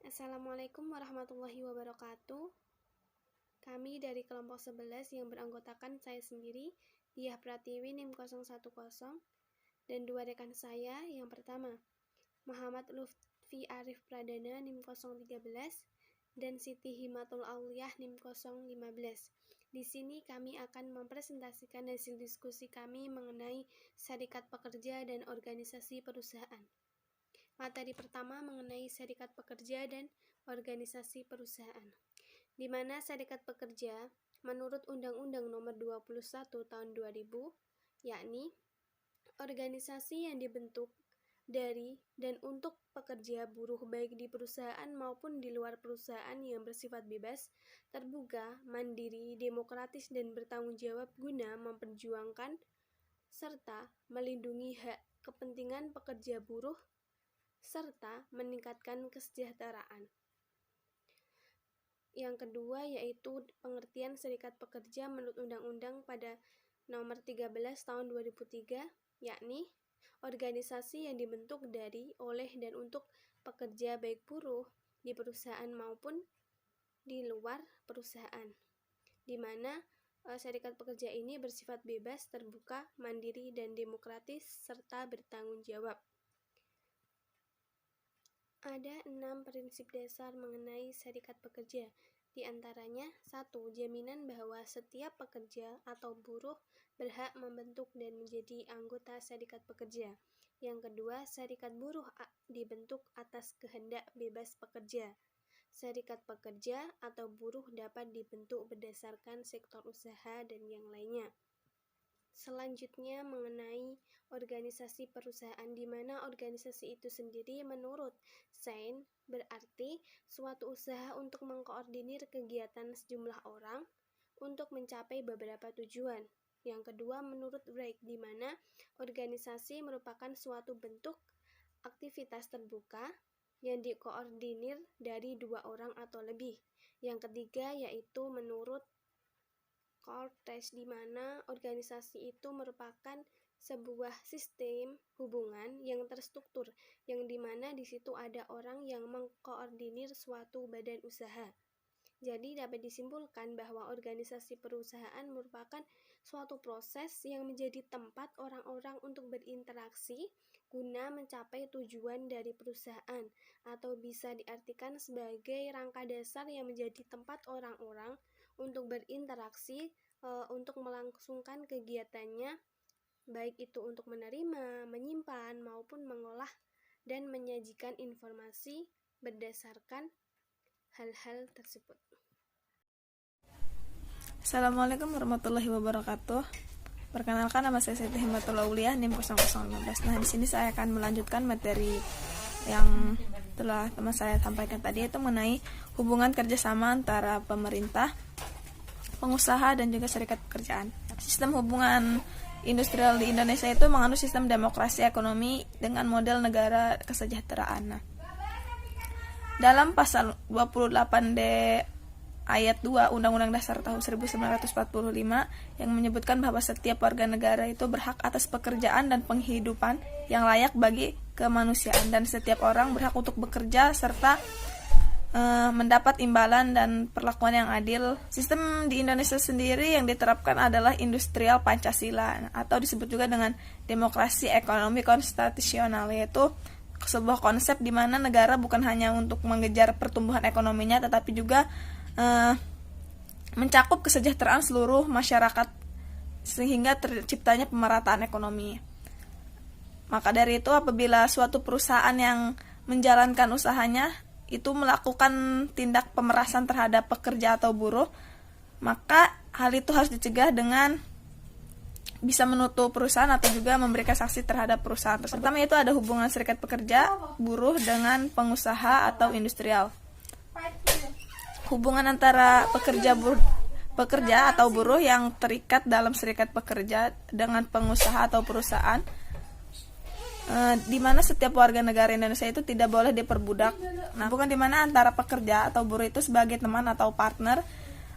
Assalamualaikum warahmatullahi wabarakatuh. Kami dari kelompok 11 yang beranggotakan saya sendiri, Diah Pratiwi NIM 010, dan dua rekan saya. Yang pertama, Muhammad Lutfi Arif Pradana NIM 013 dan Siti Himatul Auliyah NIM 015. Di sini kami akan mempresentasikan hasil diskusi kami mengenai serikat pekerja dan organisasi perusahaan. Materi pertama mengenai serikat pekerja dan organisasi perusahaan, di mana serikat pekerja menurut Undang-Undang Nomor 21 Tahun 2000, yakni organisasi yang dibentuk dari dan untuk pekerja buruh baik di perusahaan maupun di luar perusahaan yang bersifat bebas, terbuka, mandiri, demokratis, dan bertanggung jawab guna memperjuangkan serta melindungi hak kepentingan pekerja buruh serta meningkatkan kesejahteraan. Yang kedua yaitu pengertian serikat pekerja menurut Undang-Undang pada Nomor 13 Tahun 2003, yakni organisasi yang dibentuk dari, oleh, dan untuk pekerja baik buruh di perusahaan maupun di luar perusahaan, di mana serikat pekerja ini bersifat bebas, terbuka, mandiri, dan demokratis, serta bertanggung jawab. Ada 6 prinsip dasar mengenai serikat pekerja. Di antaranya, 1. Jaminan bahwa setiap pekerja atau buruh berhak membentuk dan menjadi anggota serikat pekerja. Yang kedua, serikat buruh dibentuk atas kehendak bebas pekerja. Serikat pekerja atau buruh dapat dibentuk berdasarkan sektor usaha dan yang lainnya. Selanjutnya mengenai organisasi perusahaan, di mana organisasi itu sendiri menurut Sein berarti suatu usaha untuk mengkoordinir kegiatan sejumlah orang untuk mencapai beberapa tujuan. Yang kedua menurut Wright, di mana organisasi merupakan suatu bentuk aktivitas terbuka yang dikoordinir dari 2 orang atau lebih. Yang ketiga yaitu menurut Cortez, di mana organisasi itu merupakan sebuah sistem hubungan yang terstruktur, yang dimana di situ ada orang yang mengkoordinir suatu badan usaha. Jadi dapat disimpulkan bahwa organisasi perusahaan merupakan suatu proses yang menjadi tempat orang-orang untuk berinteraksi guna mencapai tujuan dari perusahaan, atau bisa diartikan sebagai rangka dasar yang menjadi tempat orang-orang untuk berinteraksi untuk melangsungkan kegiatannya, baik itu untuk menerima, menyimpan, maupun mengolah dan menyajikan informasi berdasarkan hal-hal tersebut. Assalamualaikum warahmatullahi wabarakatuh. Perkenalkan, nama saya Siti Himatul Auliyah NIM 015. Nah, di sini saya akan melanjutkan materi yang telah teman saya sampaikan tadi, yaitu mengenai hubungan kerjasama antara pemerintah, pengusaha, dan juga serikat pekerjaan. Sistem hubungan industrial di Indonesia itu menganut sistem demokrasi ekonomi dengan model negara kesejahteraan. Nah, dalam pasal 28D ayat 2 Undang-Undang Dasar tahun 1945 yang menyebutkan bahwa setiap warga negara itu berhak atas pekerjaan dan penghidupan yang layak bagi kemanusiaan, dan setiap orang berhak untuk bekerja serta mendapat imbalan dan perlakuan yang adil. Sistem di Indonesia sendiri yang diterapkan adalah industrial Pancasila, atau disebut juga dengan demokrasi ekonomi konstitusional, yaitu sebuah konsep di mana negara bukan hanya untuk mengejar pertumbuhan ekonominya, tetapi juga mencakup kesejahteraan seluruh masyarakat sehingga terciptanya pemerataan ekonomi. Maka dari itu, apabila suatu perusahaan yang menjalankan usahanya itu melakukan tindak pemerasan terhadap pekerja atau buruh, maka hal itu harus dicegah dengan bisa menutup perusahaan atau juga memberikan sanksi terhadap perusahaan tersebut. Pertama itu ada hubungan serikat pekerja buruh dengan pengusaha atau industrial. Hubungan antara pekerja atau buruh yang terikat dalam serikat pekerja dengan pengusaha atau perusahaan, di mana setiap warga negara Indonesia itu tidak boleh diperbudak. Nah, bukan di mana antara pekerja atau buruh itu sebagai teman atau partner,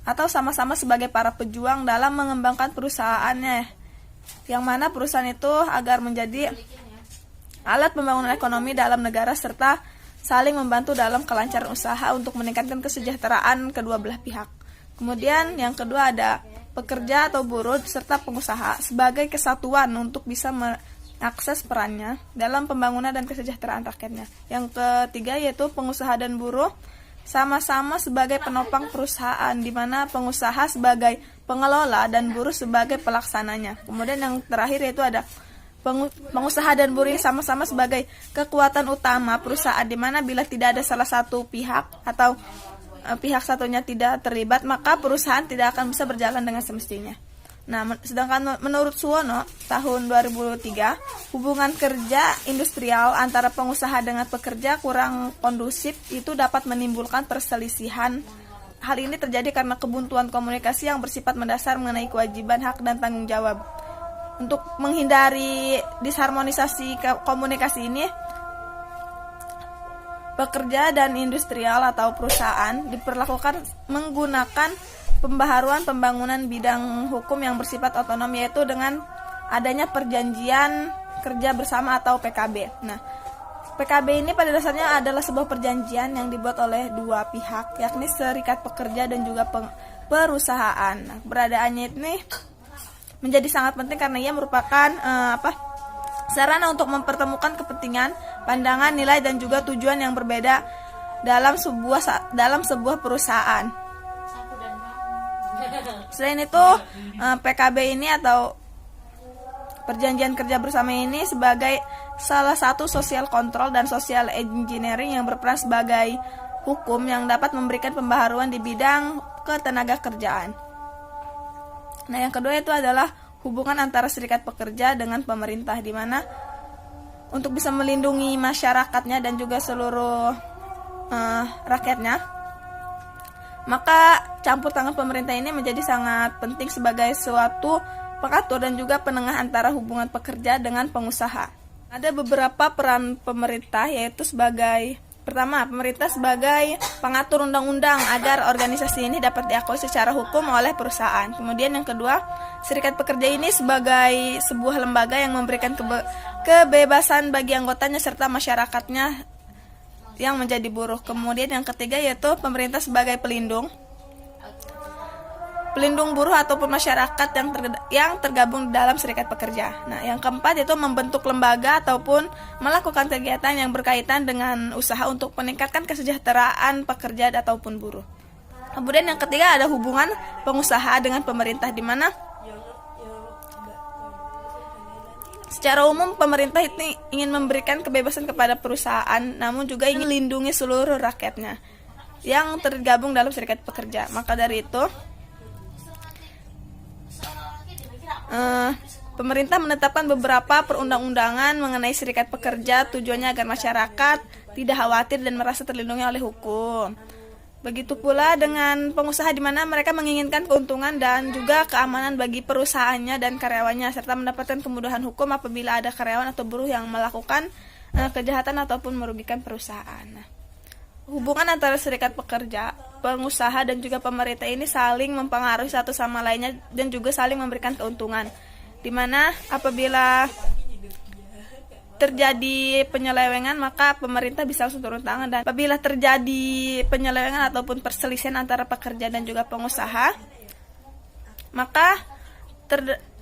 atau sama-sama sebagai para pejuang dalam mengembangkan perusahaannya, yang mana perusahaan itu agar menjadi alat pembangunan ekonomi dalam negara serta saling membantu dalam kelancaran usaha untuk meningkatkan kesejahteraan kedua belah pihak. Kemudian yang kedua ada pekerja atau buruh serta pengusaha sebagai kesatuan untuk bisa mengakses perannya dalam pembangunan dan kesejahteraan rakyatnya. Yang ketiga yaitu pengusaha dan buruh sama-sama sebagai penopang perusahaan, di mana pengusaha sebagai pengelola dan buruh sebagai pelaksananya. Kemudian yang terakhir yaitu ada pengusaha dan buruh yang sama-sama sebagai kekuatan utama perusahaan, di mana bila tidak ada salah satu pihak atau pihak satunya tidak terlibat, maka perusahaan tidak akan bisa berjalan dengan semestinya. Nah, sedangkan menurut Suwono tahun 2003, hubungan kerja industrial antara pengusaha dengan pekerja kurang kondusif, itu dapat menimbulkan perselisihan. Hal ini terjadi karena kebuntuan komunikasi yang bersifat mendasar mengenai kewajiban, hak, dan tanggung jawab. Untuk menghindari disharmonisasi komunikasi ini, pekerja dan industrial atau perusahaan diperlakukan menggunakan pembaharuan pembangunan bidang hukum yang bersifat otonom, yaitu dengan adanya perjanjian kerja bersama atau PKB. Nah, PKB ini pada dasarnya adalah sebuah perjanjian yang dibuat oleh dua pihak, yakni serikat pekerja dan juga perusahaan. Nah, keberadaannya ini menjadi sangat penting karena ia merupakan sarana untuk mempertemukan kepentingan, pandangan, nilai, dan juga tujuan yang berbeda dalam sebuah perusahaan. Selain itu, PKB ini atau perjanjian kerja bersama ini sebagai salah satu social control dan social engineering yang berperan sebagai hukum yang dapat memberikan pembaharuan di bidang ketenaga kerjaan. Nah, yang kedua itu adalah hubungan antara serikat pekerja dengan pemerintah, di mana untuk bisa melindungi masyarakatnya dan juga seluruh rakyatnya, maka campur tangan pemerintah ini menjadi sangat penting sebagai suatu pengatur dan juga penengah antara hubungan pekerja dengan pengusaha. Ada beberapa peran pemerintah, yaitu pertama, pemerintah sebagai pengatur undang-undang agar organisasi ini dapat diakui secara hukum oleh perusahaan. Kemudian yang kedua, serikat pekerja ini sebagai sebuah lembaga yang memberikan kebebasan bagi anggotanya serta masyarakatnya yang menjadi buruh. Kemudian yang ketiga yaitu pemerintah sebagai pelindung buruh ataupun masyarakat yang tergabung dalam serikat pekerja. Nah, yang keempat yaitu membentuk lembaga ataupun melakukan kegiatan yang berkaitan dengan usaha untuk meningkatkan kesejahteraan pekerja ataupun buruh. Kemudian yang ketiga ada hubungan pengusaha dengan pemerintah, di mana secara umum pemerintah ini ingin memberikan kebebasan kepada perusahaan, namun juga ingin melindungi seluruh rakyatnya yang tergabung dalam serikat pekerja. Maka dari itu, pemerintah menetapkan beberapa perundang-undangan mengenai serikat pekerja, tujuannya agar masyarakat tidak khawatir dan merasa terlindungi oleh hukum. Begitu pula dengan pengusaha, di mana mereka menginginkan keuntungan dan juga keamanan bagi perusahaannya dan karyawannya, serta mendapatkan kemudahan hukum apabila ada karyawan atau buruh yang melakukan kejahatan ataupun merugikan perusahaan. Nah, hubungan antara serikat pekerja, pengusaha, dan juga pemerintah ini saling mempengaruhi satu sama lainnya dan juga saling memberikan keuntungan, di mana apabila terjadi penyelewengan maka pemerintah bisa langsung turun tangan, dan apabila terjadi penyelewengan ataupun perselisihan antara pekerja dan juga pengusaha, maka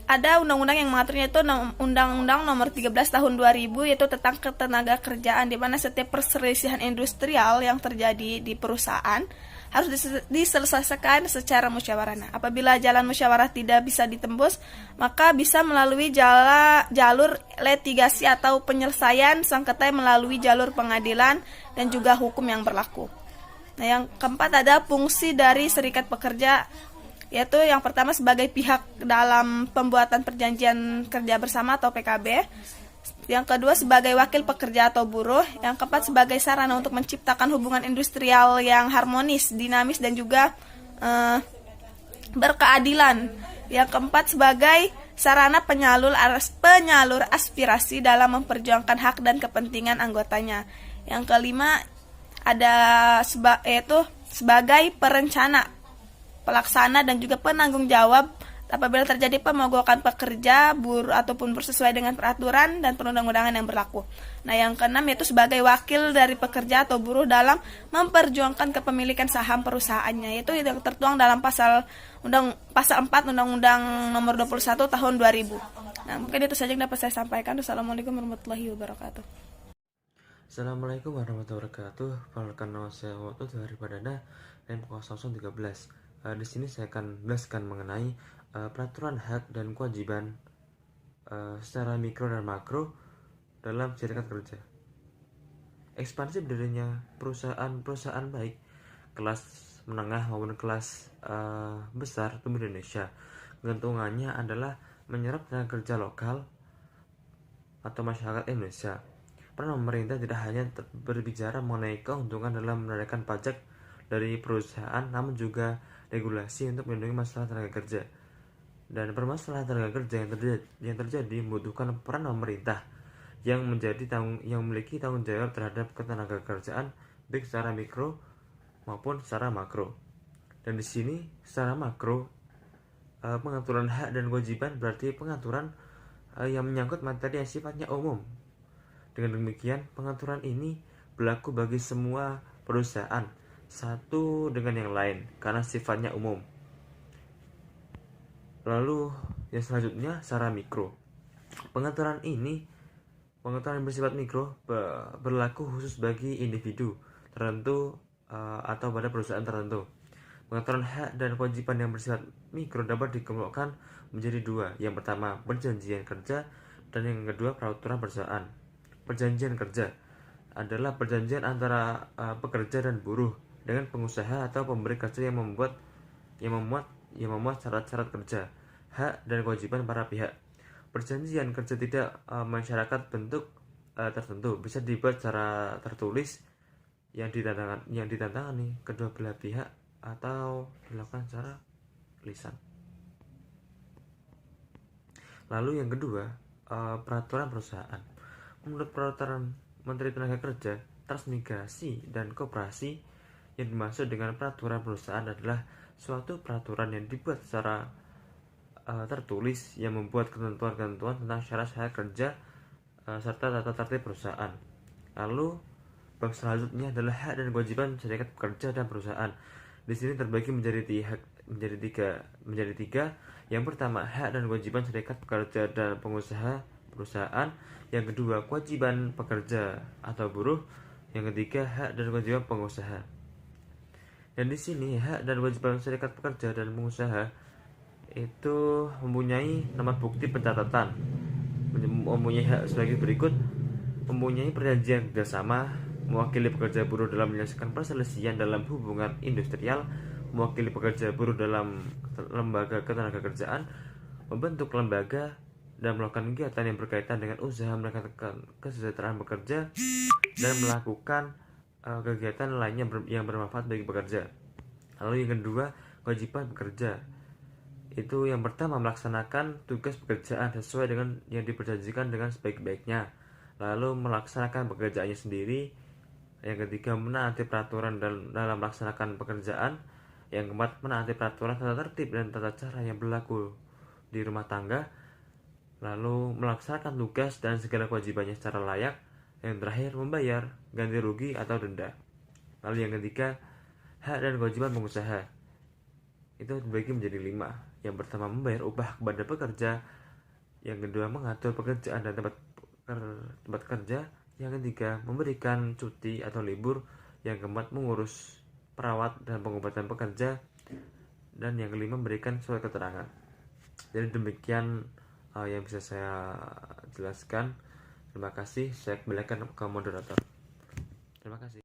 ada undang-undang yang mengaturnya, itu Undang-Undang Nomor 13 Tahun 2000, yaitu tentang ketenaga kerjaan, di mana setiap perselisihan industrial yang terjadi di perusahaan harus diselesaikan secara musyawarah. Nah, apabila jalan musyawarah tidak bisa ditembus, maka bisa melalui jalur litigasi atau penyelesaian sengketa melalui jalur pengadilan dan juga hukum yang berlaku. Nah, yang keempat ada fungsi dari serikat pekerja, yaitu yang pertama sebagai pihak dalam pembuatan perjanjian kerja bersama atau PKB, yang kedua sebagai wakil pekerja atau buruh, yang keempat sebagai sarana untuk menciptakan hubungan industrial yang harmonis, dinamis, dan juga berkeadilan, yang keempat sebagai sarana penyalur aspirasi dalam memperjuangkan hak dan kepentingan anggotanya, yang kelima ada yaitu sebagai perencana, pelaksana, dan juga penanggung jawab apabila terjadi pemogokan pekerja, buruh ataupun sesuai dengan peraturan dan perundang-undangan yang berlaku. Nah, yang keenam yaitu sebagai wakil dari pekerja atau buruh dalam memperjuangkan kepemilikan saham perusahaannya, yaitu yang tertuang dalam pasal 4 Undang-Undang Nomor 21 Tahun 2000. Nah, mungkin itu saja yang dapat saya sampaikan. Wassalamualaikum warahmatullahi wabarakatuh. Assalamualaikum warahmatullahi wabarakatuh. Perkenalkan nama saya Waktu dari Padana M0013. Di sini saya akan menjelaskan mengenai peraturan hak dan kewajiban secara mikro dan makro dalam serikat kerja. Ekspansi berdirinya perusahaan baik kelas menengah maupun kelas besar tumbuh di Indonesia. Keuntungannya adalah menyerap tenaga kerja lokal atau masyarakat Indonesia. Peran pemerintah tidak hanya berbicara mengenai keuntungan dalam menaikkan pajak dari perusahaan, namun juga regulasi untuk melindungi masalah tenaga kerja. Dan permasalahan tenaga kerja yang terjadi membutuhkan peran pemerintah yang memiliki tanggung jawab terhadap ketenaga kerjaan baik secara mikro maupun secara makro. Dan di sini secara makro, pengaturan hak dan kewajiban berarti pengaturan yang menyangkut materi yang sifatnya umum. Dengan demikian, pengaturan ini berlaku bagi semua perusahaan satu dengan yang lain karena sifatnya umum. Lalu yang selanjutnya secara mikro. Pengaturan yang bersifat mikro berlaku khusus bagi individu tertentu atau pada perusahaan tertentu. Pengaturan hak dan kewajiban yang bersifat mikro dapat dikelompokkan menjadi dua. Yang pertama, perjanjian kerja, dan yang kedua, peraturan perusahaan. Perjanjian kerja adalah perjanjian antara pekerja dan buruh dengan pengusaha atau pemberi kerja yang memuat syarat-syarat kerja, hak dan kewajiban para pihak. Perjanjian kerja tidak mensyaratkan bentuk tertentu, bisa dibuat secara tertulis yang ditantangani kedua belah pihak atau dilakukan secara lisan. Lalu yang kedua, peraturan perusahaan. Menurut peraturan Menteri Tenaga Kerja, Transmigrasi dan Koperasi, yang dimaksud dengan peraturan perusahaan adalah suatu peraturan yang dibuat secara tertulis yang membuat ketentuan-ketentuan tentang syarat-syarat kerja serta tata tertib perusahaan. Lalu bab selanjutnya adalah hak dan kewajiban serikat pekerja dan perusahaan. Di sini terbagi menjadi tiga. Yang pertama, hak dan kewajiban serikat pekerja dan pengusaha perusahaan. Yang kedua, kewajiban pekerja atau buruh. Yang ketiga, hak dan kewajiban pengusaha. Dan di sini hak dan kewajiban serikat pekerja dan pengusaha itu mempunyai nomor bukti pencatatan, mempunyai hak sebagai berikut: mempunyai perjanjian kerjasama, mewakili pekerja buruh dalam menyelesaikan perselisihan dalam hubungan industrial, mewakili pekerja buruh dalam lembaga ketenagakerjaan, membentuk lembaga dan melakukan kegiatan yang berkaitan dengan usaha meningkatkan kesejahteraan pekerja, dan melakukan kegiatan lainnya yang bermanfaat bagi pekerja. Lalu yang kedua, kewajiban pekerja. Itu yang pertama, melaksanakan tugas pekerjaan sesuai dengan yang diperjanjikan dengan sebaik-baiknya, lalu melaksanakan pekerjaannya sendiri. Yang ketiga, menaati peraturan dalam melaksanakan pekerjaan. Yang keempat, menaati peraturan tata tertib dan tata cara yang berlaku di rumah tangga, lalu melaksanakan tugas dan segala kewajibannya secara layak. Yang terakhir, membayar ganti rugi atau denda. Lalu yang ketiga, hak dan kewajiban pengusaha. Itu dibagi menjadi 5. Yang pertama, membayar upah kepada pekerja. Yang kedua, mengatur pekerjaan dan tempat kerja. Yang ketiga, memberikan cuti atau libur. Yang keempat, mengurus perawat dan pengobatan pekerja. Dan yang kelima, memberikan surat keterangan. Jadi demikian yang bisa saya jelaskan. Terima kasih. Saya kembalikan ke moderator. Terima kasih.